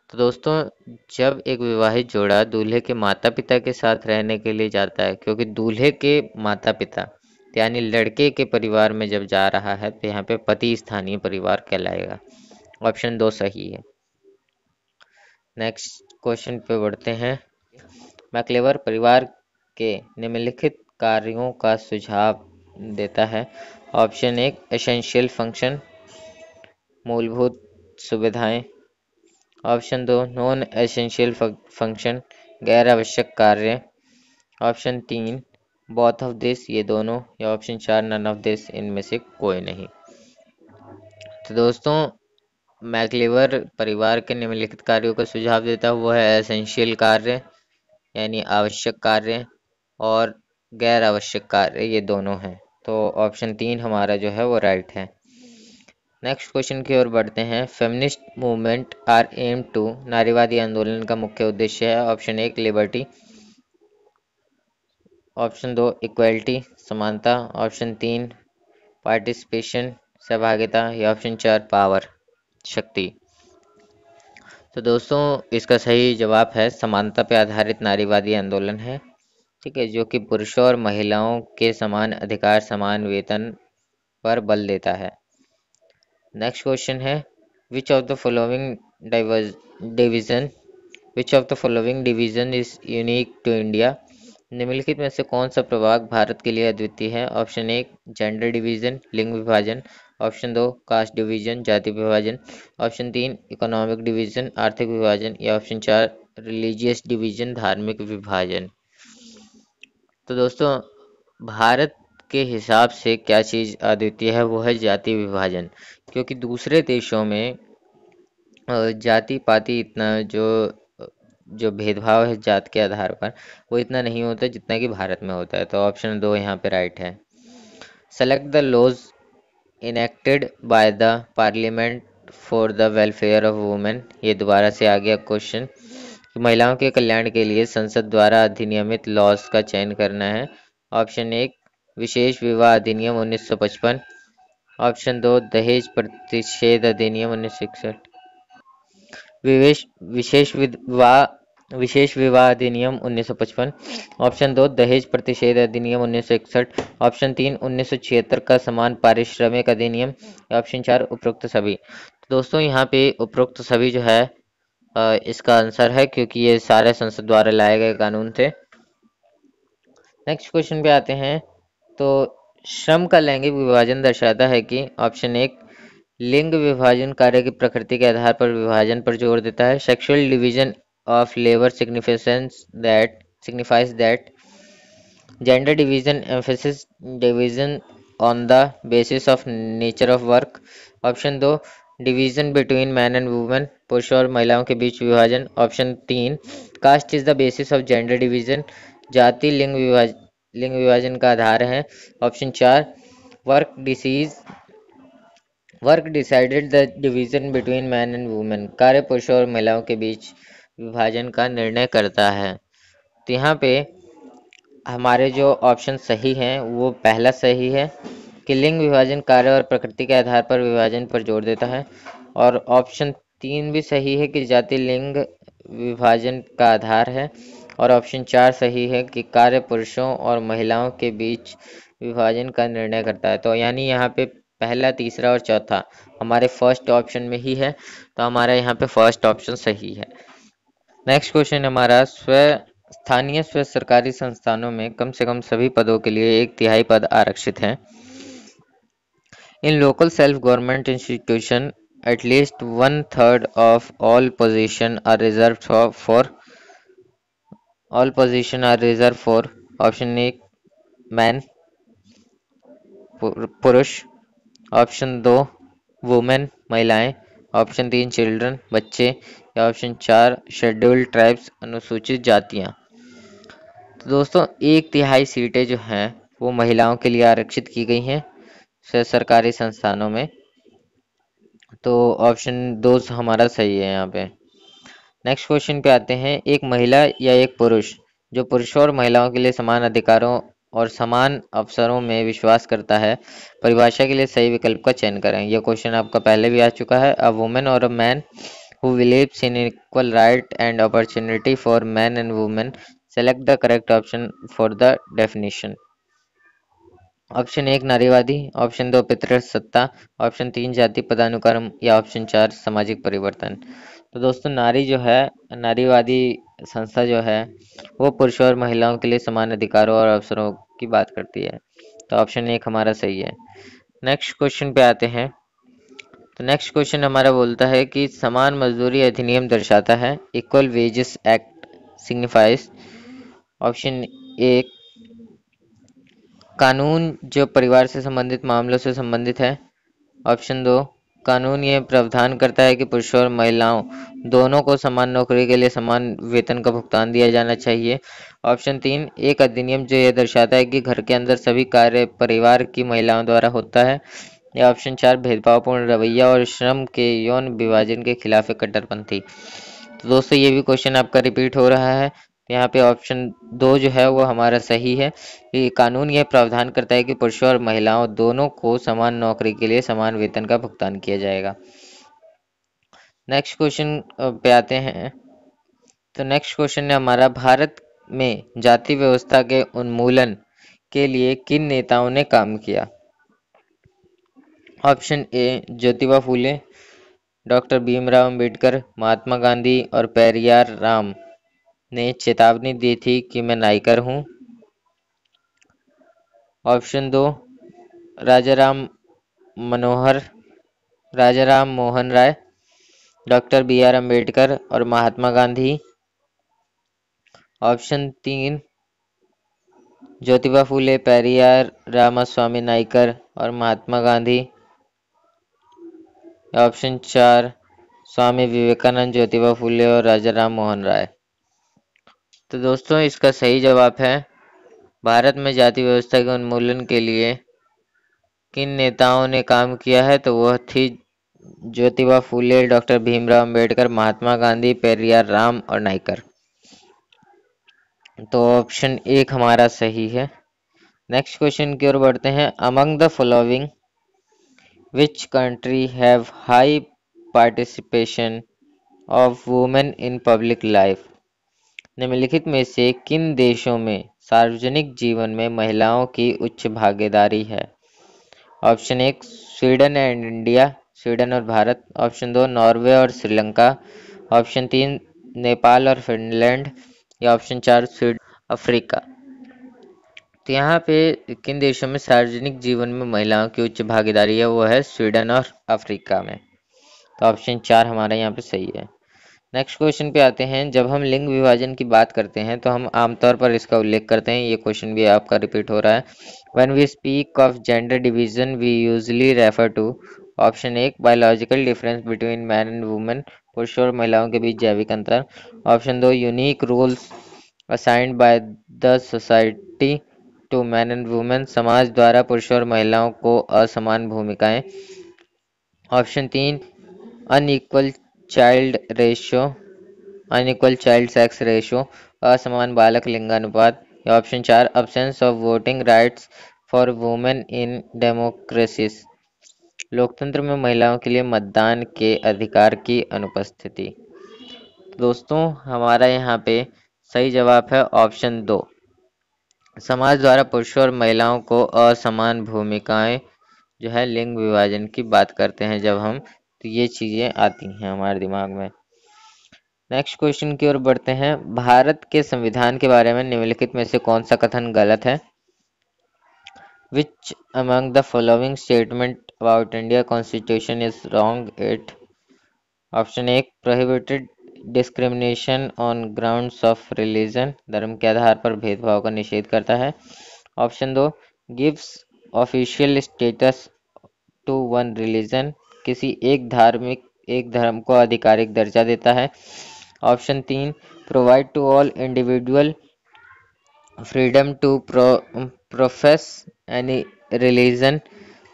A: तो दोस्तों जब एक विवाहित जोड़ा दूल्हे के माता पिता के साथ रहने के लिए जाता है, क्योंकि दूल्हे के माता पिता यानी लड़के के परिवार में जब जा रहा है तो यहाँ पे पति स्थानीय परिवार कहलाएगा। ऑप्शन 2 सही है। नेक्स्ट क्वेश्चन पे बढ़ते हैं। मैक्लेवर परिवार के निम्नलिखित कार्यों का सुझाव देता है। ऑप्शन 1 एसेंशियल फंक्शन मूलभूत सुविधाएं। ऑप्शन 2 नॉन एसेंशियल फंक्शन गैर आवश्यक कार्य। ऑप्शन 3 बोथ ऑफ दिस ये दोनों। या ऑप्शन 4 नन ऑफ दिस इनमें से कोई नहीं। तो दोस्तों मैक्लेवर परिवार के निम्नलिखित कार्यों का सुझाव देता है, वो है एसेंशियल कार्य यानी आवश्यक कार्य और गैर आवश्यक कार्य ये दोनों हैं। तो ऑप्शन 3 हमारा जो है वो राइट है। नेक्स्ट क्वेश्चन की ओर बढ़ते हैं। Feminist movement are aim to, नारीवादी आंदोलन का मुख्य उद्देश्य है। Option 1 liberty. ऑप्शन 2 इक्वलिटी समानता। ऑप्शन 3 पार्टिसिपेशन सहभागिता। या ऑप्शन 4 पावर शक्ति। तो दोस्तों इसका सही जवाब है समानता पे आधारित नारीवादी आंदोलन है, ठीक है, जो कि पुरुषों और महिलाओं के समान अधिकार समान वेतन पर बल देता है। नेक्स्ट क्वेश्चन है which of the following division which of the following division is unique to India, निम्नलिखित में से कौन सा प्रभाग भारत के लिए अद्वितीय है। ऑप्शन 1 जेंडर डिवीजन लिंग विभाजन। ऑप्शन 2 कास्ट डिवीजन जाति विभाजन। ऑप्शन 3 इकोनॉमिक डिवीजन आर्थिक विभाजन। या ऑप्शन 4 रिलीजियस डिवीजन धार्मिक विभाजन। तो दोस्तों भारत के हिसाब से क्या चीज़ अद्वितीय है, वो है जाति विभाजन, क्योंकि दूसरे देशों में जाति पाति इतना जो भेदभाव है जात के आधार पर वो इतना नहीं होता जितना कि भारत में होता है। तो ऑप्शन 2 यहाँ पे राइट है। Select the laws enacted by the parliament for the welfare of women, ये दोबारा से आ गया क्वेश्चन। महिलाओं के कल्याण के लिए संसद द्वारा अधिनियमित लॉज का चयन करना है। ऑप्शन 1 विशेष विवाह अधिनियम 1955। ऑप्शन 2 दहेज प्रतिषेध अधिनियम 1961। विशेष विवाह अधिनियम 1955। ऑप्शन 2 दहेज प्रतिषेध अधिनियम 1961। ऑप्शन 3 1976 का समान पारिश्रमिक अधिनियम। ऑप्शन 4 उपरोक्त सभी। तो दोस्तों यहाँ पे उपरोक्त सभी जो है इसका आंसर है, क्योंकि ये सारे संसद द्वारा लाए गए कानून थे। नेक्स्ट क्वेश्चन पे आते हैं। तो श्रम का लैंगिक विभाजन दर्शाता है कि ऑप्शन एक लिंग विभाजन कार्य की प्रकृति के आधार पर विभाजन पर जोर देता है। Sexual division of labour signifies that gender division emphasis division on the basis of nature of work। Option दो division between man and women, पुरुषों और महिलाओं के बीच विभाजन। ऑप्शन तीन caste is the basis of gender division, जाति लिंग विभाजन का आधार है। ऑप्शन चार work decides work decided the division between man and women, कार्य पुरुषों और महिलाओं के बीच विभाजन का निर्णय करता है। तो यहाँ पे हमारे जो ऑप्शन सही हैं वो पहला सही है कि लिंग विभाजन कार्य और प्रकृति के आधार पर विभाजन पर जोर देता है, और ऑप्शन तीन भी सही है कि जाति लिंग विभाजन का आधार है, और ऑप्शन चार सही है कि कार्य पुरुषों और महिलाओं के बीच विभाजन का निर्णय करता है। तो यानी यहाँ पे पहला, तीसरा और चौथा हमारे फर्स्ट ऑप्शन में ही है, तो हमारा यहाँ पे फर्स्ट ऑप्शन सही है। नेक्स्ट क्वेश्चन हमारा स्थानीय स्व सरकारी संस्थानों में कम से कम सभी पदों के लिए एक तिहाई पद आरक्षित हैं। In local self government institution at least one third of all positions are reserved for option एक मैन पुरुष, ऑप्शन दो वुमेन महिलाएं, ऑप्शन तीन चिल्ड्रन बच्चे, या ऑप्शन चार शेड्यूल्ड ट्राइब्स अनुसूचित जातियां। तो दोस्तों एक तिहाई सीटें जो हैं वो महिलाओं के लिए आरक्षित की गई हैं सरकारी संस्थानों में। तो ऑप्शन दो हमारा सही है यहाँ पे। नेक्स्ट क्वेश्चन पे आते हैं। एक महिला या एक पुरुष जो पुरुषों और महिलाओं के लिए समान अधिकारों और समान अवसरों में विश्वास करता है, परिभाषा के लिए सही विकल्प का चयन करें। यह क्वेश्चन आपका पहले भी आ चुका है। अ वुमेन और a man who believes in equal right and opportunity for men and women, select the correct option for the definition। Option एक नारीवादी, ऑप्शन दो पितृसत्ता, ऑप्शन तीन जाति पदानुक्रम, या ऑप्शन चार सामाजिक परिवर्तन। तो दोस्तों नारी जो है, नारीवादी संस्था जो है वो पुरुषों और महिलाओं के लिए समान अधिकारों और अवसरों की बात करती है। तो ऑप्शन एक हमारा सही है। नेक्स्ट क्वेश्चन पे आते हैं। तो नेक्स्ट क्वेश्चन हमारा बोलता है कि समान मजदूरी अधिनियम दर्शाता है। Equal wages act signifies. Option एक कानून जो परिवार से संबंधित मामलों से संबंधित है। ऑप्शन दो कानून यह प्रावधान करता है कि पुरुषों और महिलाओं दोनों को समान नौकरी के लिए समान वेतन का भुगतान दिया जाना चाहिए। ऑप्शन तीन एक अधिनियम जो यह दर्शाता है कि घर के अंदर सभी कार्य परिवार की महिलाओं द्वारा होता है। या ऑप्शन चार भेदभावपूर्ण रवैया और श्रम के यौन विभाजन के खिलाफ एक कट्टरपंथी। तो दोस्तों ये भी क्वेश्चन आपका रिपीट हो रहा है। यहाँ पे ऑप्शन दो जो है वो हमारा सही है कि कानून यह प्रावधान करता है कि पुरुषों और महिलाओं दोनों को समान नौकरी के लिए समान वेतन का भुगतान किया जाएगा। नेक्स्ट क्वेश्चन पे आते हैं। तो नेक्स्ट क्वेश्चन है हमारा, भारत में जाति व्यवस्था के उन्मूलन के लिए किन नेताओं ने काम किया। Option A Jyotiba Phule, doctor Bhimrao Ambedkar, Mahatma Gandhi और पेरियार राम ने चेतावनी दी थी कि मैं नाइकर हूं। ऑप्शन दो मनोहर Rajaram Mohan Roy, doctor B are Ambedkar और महात्मा गांधी। ऑप्शन तीन ज्योतिबा फूले, पेरियार रामास्वामी नाइकर और महात्मा गांधी। ऑप्शन चार स्वामी विवेकानंद, ज्योतिबा फूले और राजाराम मोहन राय। तो दोस्तों इसका सही जवाब है भारत में जाति व्यवस्था के उन्मूलन के लिए किन नेताओं ने काम किया है, तो वह थी ज्योतिबा फूले, डॉक्टर भीमराव अंबेडकर, महात्मा गांधी, पेरियार राम और नाइकर। तो ऑप्शन एक हमारा सही है। नेक्स्ट क्वेश्चन की ओर बढ़ते हैं। Among the following which country have high participation of women in public life. निम्नलिखित में से किन देशों में सार्वजनिक जीवन में महिलाओं की उच्च भागीदारी है। ऑप्शन एक स्वीडन एंड इंडिया, स्वीडन और भारत। ऑप्शन दो नॉर्वे और श्रीलंका। ऑप्शन तीन नेपाल और फिनलैंड, या ऑप्शन चार स्वीडन अफ्रीका। तो यहाँ पे किन देशों में सार्वजनिक जीवन में महिलाओं की उच्च भागीदारी है, वो है स्वीडन और अफ्रीका में। तो ऑप्शन 4 हमारा यहाँ पे सही है। नेक्स्ट क्वेश्चन पे आते हैं। जब हम लिंग विभाजन की बात करते हैं तो हम आमतौर पर इसका उल्लेख करते हैं, ये क्वेश्चन भी आपका रिपीट हो रहा है। When we speak of gender division we usually refer to. Option 1 biological difference between man and women, पुरुषों और महिलाओं के बीच जैविक अंतर। Option 2 unique roles assigned by the society to man and women, समाज द्वारा पुरुषों और महिलाओं को असमान भूमिकाएं। Option 3 unequal child ratio, unequal child sex ratio, असमान बालक लिंगानुपात। या option 4 absence of voting rights for women in democracies, लोकतंत्र में महिलाओं के लिए मतदान के अधिकार की अनुपस्थिति। दोस्तों हमारा यहाँ पे सही जवाब है ऑप्शन 2, समाज द्वारा पुरुषों और महिलाओं को असमान भूमिकाएं जो है लिंग विभाजन की बात करते हैं जब हम, तो ये चीजें आती हैं हमारे दिमाग में। नेक्स्ट क्वेश्चन की ओर बढ़ते हैं। भारत के संविधान के बारे में निम्नलिखित में से कौन सा कथन गलत है? Which among the following statement about India constitution is wrong? It. Option 1 prohibited discrimination on grounds of religion, धर्म के आधार पर भेदभाव का निषेध करता है। Option 2 gives official status to one religion, किसी एक धर्म को आधिकारिक दर्जा देता है। Option 3 provide to all individual freedom to profess any religion,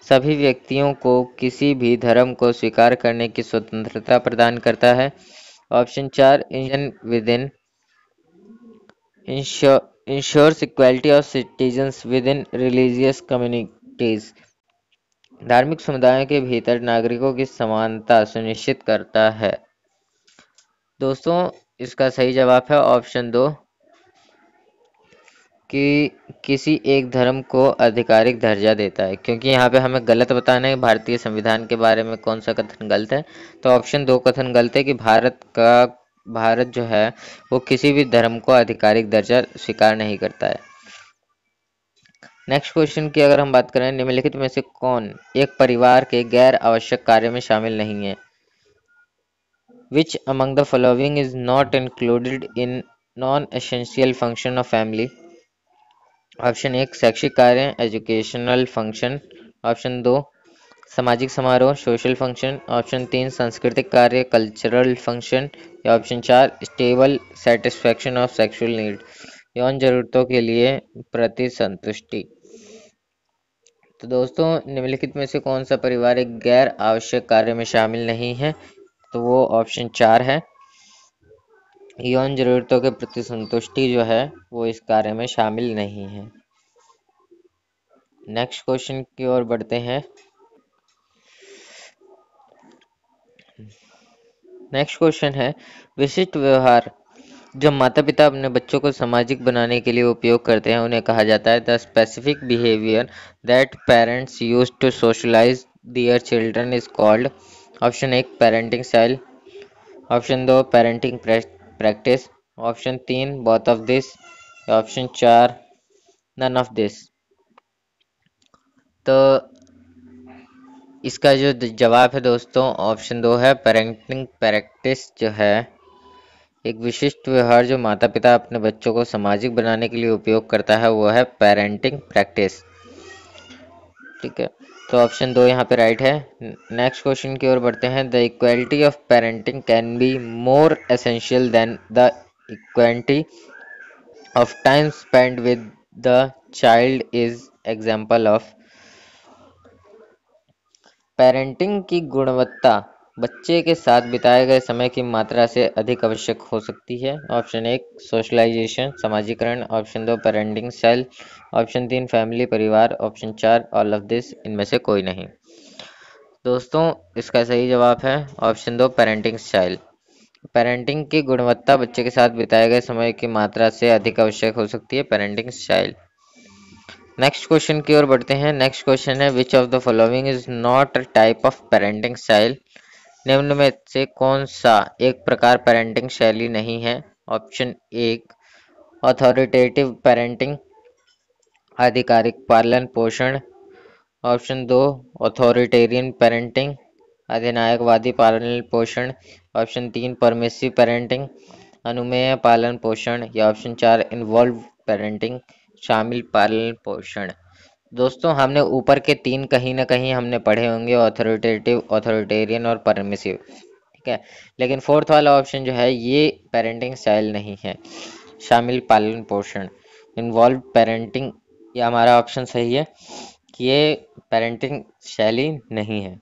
A: सभी व्यक्तियों को किसी भी धर्म को स्वीकार करने की स्वतंत्रता प्रदान करता है। Option 4 Indian within insures equality of citizens within religious communities, धार्मिक समुदायों के भीतर नागरिकों की समानता सुनिश्चित करता है। दोस्तों इसका सही जवाब है ऑप्शन 2 कि किसी एक धर्म को आधिकारिक दर्जा देता है, क्योंकि यहाँ पे हमें गलत बताना है भारतीय संविधान के बारे में कौन सा कथन गलत है। तो ऑप्शन 2 कथन गलत है कि भारत जो है वो किसी भी धर्म को आधिकारिक दर्जा स्वीकार नहीं करता है। नेक्स्ट क्वेश्चन की अगर हम बात करें, निम्नलिखित में से कौन एक परिवार के गैर आवश्यक कार्य में शामिल नहीं है? Which among the following is not included in non essential function of family? Option 1 शैक्षिक कार्य एजुकेशनल फंक्शन। ऑप्शन 2 सामाजिक समारोह सोशल फंक्शन। ऑप्शन 3 सांस्कृतिक कार्य कल्चरल फंक्शन। या option 4 stable satisfaction of sexual need, यौन जरूरतों के लिए प्रति संतुष्टि। तो दोस्तों निम्नलिखित में से कौन सा परिवार एक गैर आवश्यक कार्य में शामिल नहीं है? तो वो ऑप्शन 4 है, यौन जरूरतों के प्रति संतुष्टि जो है वो इस कार्य में शामिल नहीं है। नेक्स्ट क्वेश्चन की ओर बढ़ते हैं। नेक्स्ट क्वेश्चन है विशिष्ट व्यवहार जो माता पिता अपने बच्चों को सामाजिक बनाने के लिए उपयोग करते हैं उन्हें कहा जाता है the specific behaviour that parents use to socialise their children is called. Option 1 parenting style. Option 2 parenting practice. Option 3 both of this. Option 4 none of this. तो इसका जो जवाब है दोस्तों ऑप्शन 2 है पेरेंटिंग प्रैक्टिस जो है एक विशिष्ट व्यवहार जो माता पिता अपने बच्चों को सामाजिक बनाने के लिए उपयोग करता है वो है पेरेंटिंग प्रैक्टिस। ठीक है, तो ऑप्शन 2 यहाँ पे राइट है। नेक्स्ट क्वेश्चन की ओर बढ़ते हैं। The equality of parenting can be more essential than the equality of time spend with the child is example of. Parenting की गुणवत्ता बच्चे के साथ बिताए गए समय की मात्रा से अधिक आवश्यक हो सकती है। ऑप्शन 1 सोशलाइजेशन समाजीकरण। Option 2 parenting style. Option 3 family परिवार। ऑप्शन 4 ऑल ऑफ दिस, इनमें से कोई नहीं। दोस्तों इसका सही जवाब है ऑप्शन 2 पेरेंटिंग स्टाइल। पेरेंटिंग की गुणवत्ता बच्चे के साथ बिताए गए समय की मात्रा से अधिक आवश्यक हो सकती है, पेरेंटिंग स्टाइल। नेक्स्ट क्वेश्चन की ओर बढ़ते हैं। नेक्स्ट क्वेश्चन है which of the following is not a type of parenting style? निम्न में से कौन सा एक प्रकार पेरेंटिंग शैली नहीं है? Option 1 authoritative parenting. आधिकारिक पालन पोषण। ऑप्शन 2 ऑथोरिटेरियन पेरेंटिंग, अधिनायकवादी पालन पोषण। ऑप्शन 3 परमिसिव पेरेंटिंग, अनुमेय पालन पोषण। या ऑप्शन 4 इन्वॉल्व पेरेंटिंग, शामिल पालन पोषण। दोस्तों हमने ऊपर के तीन कहीं ना कहीं हमने पढ़े होंगे, ऑथोरिटेटिव, ऑथोरिटेरियन और परमिसिव, ठीक है। लेकिन फोर्थ वाला ऑप्शन जो है ये पेरेंटिंग स्टाइल नहीं है, शामिल पालन पोषण, इन्वॉल्व पेरेंटिंग, ये हमारा ऑप्शन सही है कि ये पेरेंटिंग शैली नहीं है।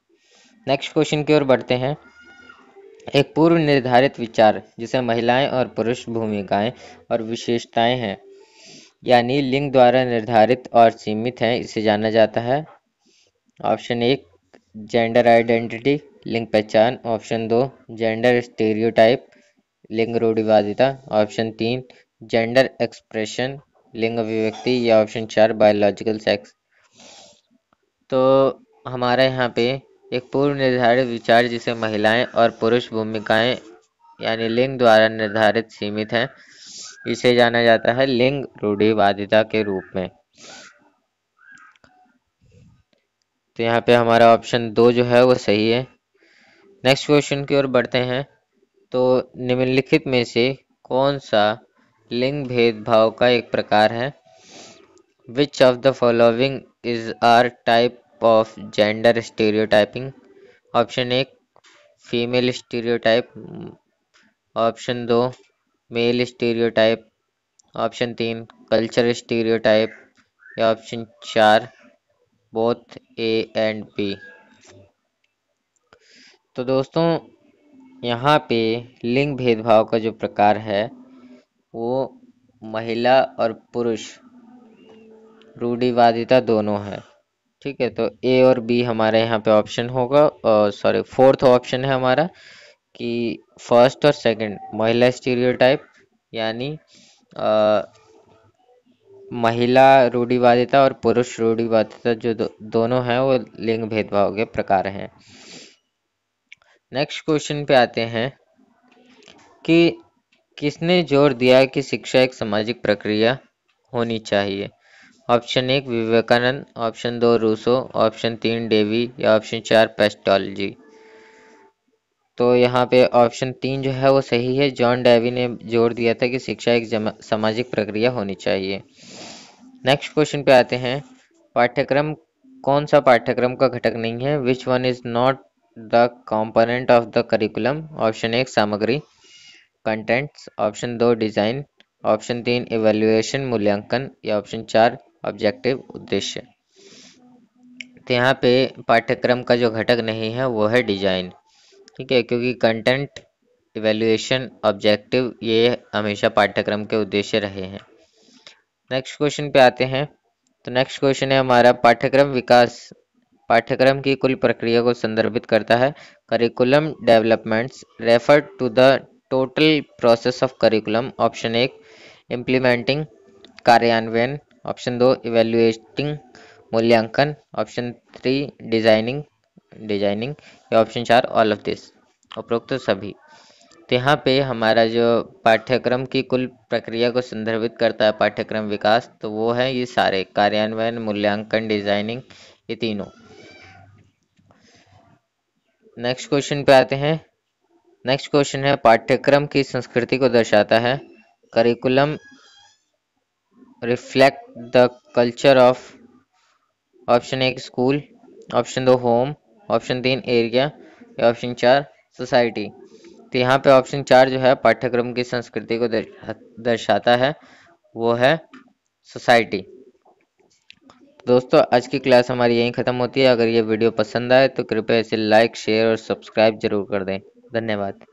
A: नेक्स्ट क्वेश्चन की ओर बढ़ते हैं। एक पूर्व निर्धारित विचार जिसे महिलाएं और पुरुष भूमिकाएं और विशेषताएं हैं, यानी लिंग द्वारा निर्धारित और सीमित हैं, इसे जाना जाता है। ऑप्शन 1 जेंडर आइडेंटिटी, लिंग पहचान। ऑप्शन 2 जेंडर स्टेरियोटाइप, लिंग रूढ़िवादिता। ऑप्शन 3 जेंडर एक्सप्रेशन, लिंग अभिव्यक्ति। या ऑप्शन 4 बायोलॉजिकल सेक्स। तो हमारे यहाँ पे एक पूर्व निर्धारित विचार जिसे महिलाएं और पुरुष भूमिकाएं यानी लिंग द्वारा निर्धारित सीमित है, इसे जाना जाता है लिंग रूढ़िवादिता के रूप में। तो यहाँ पे हमारा ऑप्शन 2 जो है वो सही है। नेक्स्ट क्वेश्चन की ओर बढ़ते हैं। तो निम्नलिखित में से कौन सा लिंग भेदभाव का एक प्रकार है? Which of the following is our type of gender stereotyping? Option 1 female stereotype, option 2 male stereotype, option 3 culture stereotype. या option 4 both A and B. तो दोस्तों यहाँ पे लिंग भेदभाव का जो प्रकार है वो महिला और पुरुष रूढ़िवादिता दोनों है, ठीक है। तो ए और बी हमारे यहाँ पे ऑप्शन होगा, सॉरी फोर्थ ऑप्शन है हमारा कि फर्स्ट और सेकंड महिला स्टीरियोटाइप यानी महिला रूढ़िवादिता और पुरुष रूढ़िवादिता जो दोनों हैं वो लिंग भेदभाव के प्रकार हैं। नेक्स्ट क्वेश्चन पे आते हैं कि किसने जोर दिया कि शिक्षा एक सामाजिक प्रक्रिया होनी चाहिए? Option 1 Vivekananda, option 2 Rousseau, option 3 Dewey. या ऑप्शन 4 पेस्टोलॉजी। तो यहाँ पे ऑप्शन 3 जो है वो सही है। जॉन डेवी ने जोर दिया था कि शिक्षा एक सामाजिक प्रक्रिया होनी चाहिए। नेक्स्ट क्वेश्चन पे आते हैं। पाठ्यक्रम कौन सा पाठ्यक्रम का घटक नहीं है? Which one is not the component of the curriculum? Option 1 सामग्री contents, option 2 design, option 3 evaluation मूल्यांकन। या ऑप्शन 4 ऑब्जेक्टिव उद्देश्य। तो यहाँ पे पाठ्यक्रम का जो घटक नहीं है वो है डिजाइन, ठीक है, क्योंकि कंटेंट, इवैल्यूएशन, ऑब्जेक्टिव ये हमेशा पाठ्यक्रम के उद्देश्य रहे हैं। नेक्स्ट क्वेश्चन पे आते हैं। तो नेक्स्ट क्वेश्चन है हमारा पाठ्यक्रम विकास पाठ्यक्रम की कुल प्रक्रिया को संदर्भित करता है। Curriculum developments refer to the total process of curriculum. Option 1 implementing कार्यान्वयन, ऑप्शन 2 इवैल्यूएटिंग मूल्यांकन, ऑप्शन 3 डिजाइनिंग डिजाइनिंग। या ऑप्शन 4 ऑल ऑफ दिस, उपरोक्त सभी। तो यहाँ पे हमारा जो पाठ्यक्रम की कुल प्रक्रिया को संदर्भित करता है पाठ्यक्रम विकास, तो वो है ये सारे कार्यान्वयन, मूल्यांकन, डिजाइनिंग, ये तीनों। नेक्स्ट क्वेश्चन पे आते हैं। नेक्स्ट क्वेश्चन है पाठ्यक्रम की संस्कृति को दर्शाता है। Curriculum reflect the culture of. Option 1 school, option 2 home, option 3 area. या ऑप्शन 4 सोसाइटी। तो यहाँ पे ऑप्शन 4 जो है पाठ्यक्रम की संस्कृति को दर्शाता है, वो है सोसाइटी। दोस्तों आज की क्लास हमारी यहीं ख़त्म होती है। अगर ये वीडियो पसंद आए तो कृपया इसे लाइक, शेयर और सब्सक्राइब जरूर कर दें। धन्यवाद।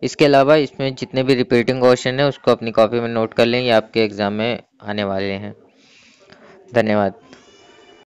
A: इसके अलावा इसमें जितने भी रिपीटिंग क्वेश्चन है उसको अपनी कॉपी में नोट कर लें, ये आपके एग्ज़ाम में आने वाले हैं। धन्यवाद।